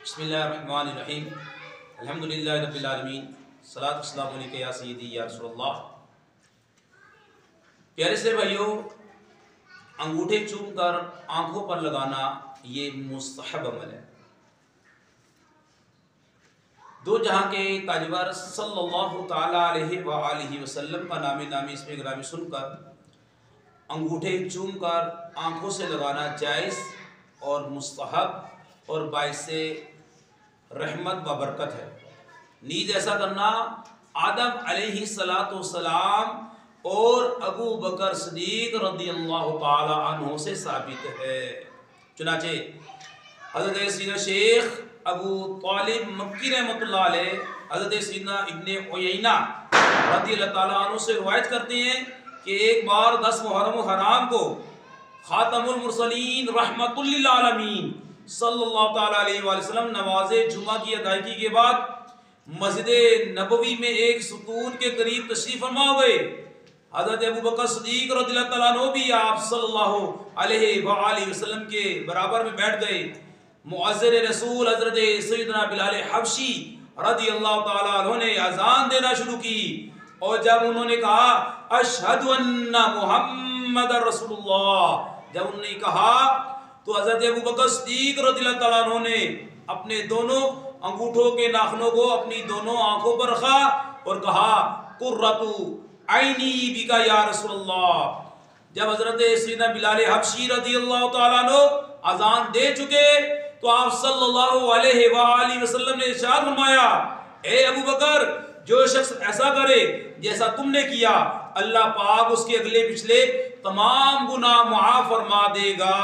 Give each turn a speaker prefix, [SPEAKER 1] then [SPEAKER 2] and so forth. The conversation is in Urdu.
[SPEAKER 1] بسم اللہ الرحمن الرحیم الحمدللہ رب العالمین صلاۃ والسلام علیکہ یا سیدی یا رسول اللہ۔ پیارے سے بھائیوں، انگوٹھے چوم کر آنکھوں پر لگانا یہ مستحب عمل ہے۔ دو جہاں کے تاجور صلی اللہ تعالیٰ علیہ وآلہ وسلم کا نام نامی اس میں گرامی سن کر انگوٹھے چوم کر آنکھوں سے لگانا جائز اور مستحب اور باعث رحمت و برکت ہے۔ نیز ایسا کرنا آدم علیہ السلام اور ابو بکر صدیق رضی اللہ تعالی عنہ سے ثابت ہے۔ چنانچہ حضرت سیدنا شیخ ابو طالب مکی رحمۃ اللہ علیہ حضرت سیدنا ابن عیینہ رضی اللہ تعالیٰ عنہ سے روایت کرتے ہیں کہ ایک بار 10 محرم الحرام کو خاتم المرسلین رحمت للعالمین صلی اللہ تعالیٰ علیہ وآلہ وسلم نماز جمعہ کی ادائیگی کے بعد مسجد نبوی میں ایک ستون کے قریب تشریف فرما ہوئے۔ حضرت ابو بکر صدیق رضی اللہ تعالیٰ عنہ بھی آپ صلی اللہ علیہ وآلہ وسلم کے برابر میں بیٹھ گئے۔ مؤذن رسول حضرت سیدنا بلال حبشی رضی اللہ تعالیٰ عنہ نے اذان دینا شروع کی، اور جب انہوں نے کہا اشہد ان محمد رسول اللہ، جب انہوں نے کہا تو حضرت ابو بکر صدیق رضی اللہ تعالیٰ عنہ نے اپنے دونوں انگوٹھوں کے ناخنوں کو اپنی دونوں آنکھوں پر رکھا اور کہا قرۃ عینی بکا یا رسول اللہ۔ جب حضرت سیدنا بلال حبشی رضی اللہ تعالیٰ عنہ اذان دے چکے تو آپ صلی اللہ علیہ وآلہ وسلم نے ارشاد فرمایا، اے ابو بکر، جو شخص ایسا کرے جیسا تم نے کیا، اللہ پاک اس کے اگلے پچھلے تمام گناہ معاف فرما دے گا۔